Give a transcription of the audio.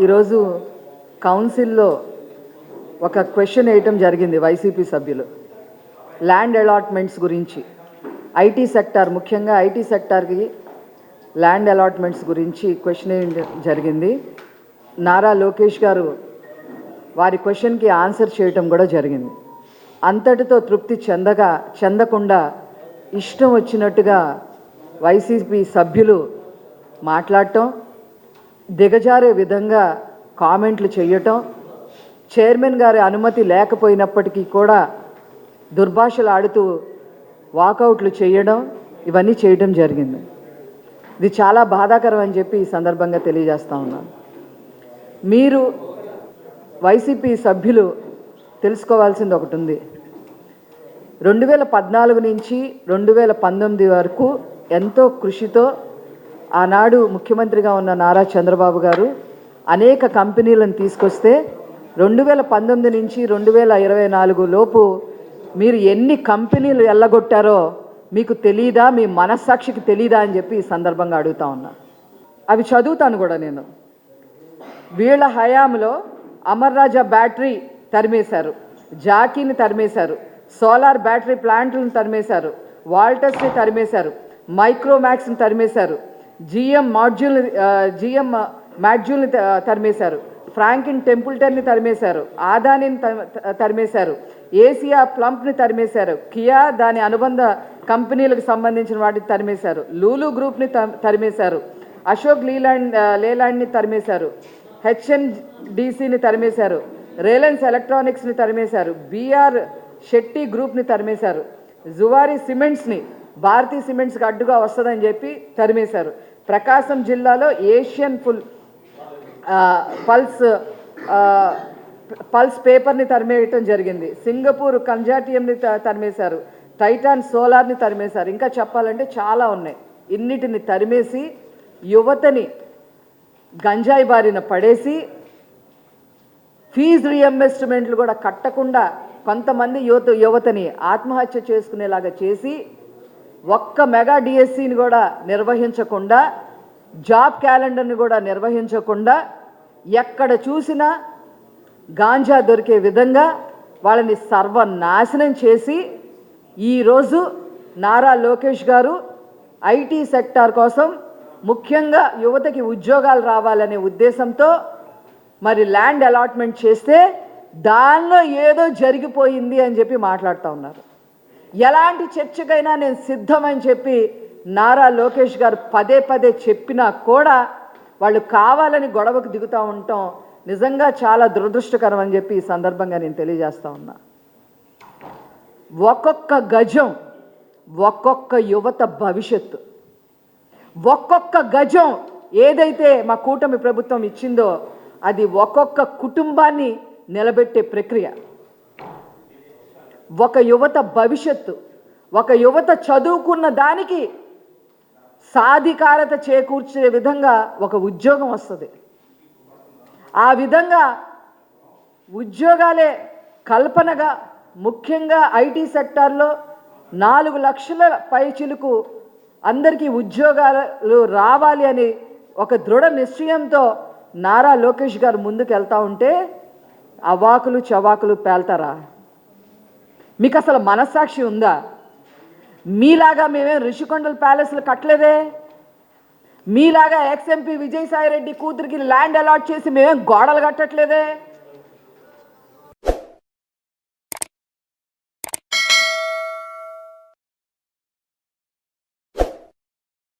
ఈరోజు కౌన్సిల్లో ఒక క్వశ్చన్ వేయటం జరిగింది వైసీపీ సభ్యులు ల్యాండ్ అలాట్మెంట్స్ గురించి. ఐటీ సెక్టార్, ముఖ్యంగా ఐటీ సెక్టార్కి ల్యాండ్ అలాట్మెంట్స్ గురించి క్వశ్చన్ వేయడం జరిగింది. నారా లోకేష్ గారు వారి క్వశ్చన్కి ఆన్సర్ చేయటం కూడా జరిగింది. అంతటితో తృప్తి చెందకుండా ఇష్టం వచ్చినట్టుగా వైసీపీ సభ్యులు మాట్లాడటం, దిగజారే విధంగా కామెంట్లు చేయటం, చైర్మన్ గారి అనుమతి లేకపోయినప్పటికీ కూడా దుర్భాషలు ఆడుతూ వాకౌట్లు చేయడం, ఇవన్నీ చేయడం జరిగింది. ఇది చాలా బాధాకరం అని చెప్పి ఈ సందర్భంగా తెలియజేస్తూ ఉన్నాను. మీరు వైసీపీ సభ్యులు తెలుసుకోవాల్సింది ఒకటి ఉంది. 2014 నుంచి 2019 వరకు ఎంతో కృషితో ఆనాడు ముఖ్యమంత్రిగా ఉన్న నారా చంద్రబాబు గారు అనేక కంపెనీలను తీసుకొస్తే 2019 నుంచి 2024 లోపు మీరు ఎన్ని కంపెనీలు ఎల్లగొట్టారో మీకు తెలీదా, మీ మనస్సాక్షికి తెలీదా అని చెప్పి ఈ సందర్భంగా అడుగుతా ఉన్నా. అవి చదువుతాను కూడా నేను. వీళ్ళ హయాంలో అమర్ రాజా బ్యాటరీ తరిమేశారు, జాకీని తరిమేశారు, సోలార్ బ్యాటరీ ప్లాంట్లను తరిమేశారు, వాల్టస్ని తరిమేశారు, మైక్రోమాక్స్ని తరిమేశారు, జిఎం మాడ్యూల్ని తరిమేశారు, ఫ్రాంకిన్ టెంపుల్టన్ని తరిమేశారు, ఆదానిని తరిమేశారు, ఏసియా ప్లంప్ని తరిమేశారు, కియా దాని అనుబంధ కంపెనీలకు సంబంధించిన వాటిని తరిమేశారు, లూలు గ్రూప్ని తరిమేశారు, అశోక్ లేలాండ్ని తరిమేశారు, హెచ్ఎన్డిసిని తరిమేశారు, రిలయన్స్ ఎలక్ట్రానిక్స్ని తరిమేశారు, బిఆర్ షెట్టి గ్రూప్ని తరిమేశారు, జువారీ సిమెంట్స్ని భారతీ సిమెంట్స్కి అడ్డుగా వస్తుందని చెప్పి తరిమేశారు, ప్రకాశం జిల్లాలో ఏషియన్ పల్స్ పేపర్ని తరిమేయటం జరిగింది, సింగపూర్ కన్జార్టియంని తరిమేశారు, టైటాన్ సోలార్ని తరిమేశారు. ఇంకా చెప్పాలంటే చాలా ఉన్నాయి. ఇన్నిటిని తరిమేసి యువతని గంజాయి బారిన పడేసి ఫీజు రీఎంబర్స్మెంట్లు కూడా కట్టకుండా కొంతమంది యువతని ఆత్మహత్య చేసుకునేలాగా చేసి ఒక్క మెగా డిఎస్సిని కూడా నిర్వహించకుండా, జాబ్ క్యాలెండర్ని కూడా నిర్వహించకుండా, ఎక్కడ చూసినా గాంజా దొరికే విధంగా వాళ్ళని సర్వనాశనం చేసి ఈరోజు నారా లోకేష్ గారు ఐటీ సెక్టార్ కోసం, ముఖ్యంగా యువతకి ఉద్యోగాలు రావాలనే ఉద్దేశంతో మరి ల్యాండ్ అలాట్మెంట్ చేస్తే దానిలో ఏదో జరిగిపోయింది అని చెప్పి మాట్లాడుతూ ఉన్నారు. ఎలాంటి చర్చకైనా నేను సిద్ధమని చెప్పి నారా లోకేష్ గారు పదే పదే చెప్పినా కూడా వాళ్ళు కావాలని గొడవకు దిగుతూ ఉండటం నిజంగా చాలా దురదృష్టకరం అని చెప్పి ఈ సందర్భంగా నేను తెలియజేస్తూ ఉన్నా. ఒక్కొక్క గజం ఒక్కొక్క యువత భవిష్యత్తు, ఒక్కొక్క గజం ఏదైతే మా కూటమి ప్రభుత్వం ఇచ్చిందో అది ఒక్కొక్క కుటుంబాన్ని నిలబెట్టే ప్రక్రియ. ఒక యువత భవిష్యత్తు, ఒక యువత చదువుకున్న దానికి సాధికారత చేకూర్చే విధంగా ఒక ఉద్యోగం వస్తుంది. ఆ విధంగా ఉద్యోగాలే కల్పనగా, ముఖ్యంగా ఐటీ సెక్టార్లో 4 లక్షల పైచిలుకు అందరికీ ఉద్యోగాలు రావాలి అని ఒక దృఢ నిశ్చయంతో నారా లోకేష్ గారు ముందుకు వెళ్తూ ఉంటే అవాకులు చవాకులు పేల్తారా? మీకు అసలు మనస్సాక్షి ఉందా? మీలాగా మేమేం రిషికొండల ప్యాలెస్లు కట్టలేదే, మీలాగా ఎక్స్ఎంపీ విజయసాయిరెడ్డి కూతురికి ల్యాండ్ అలాట్ చేసి మేమేం గోడలు కట్టట్లేదే.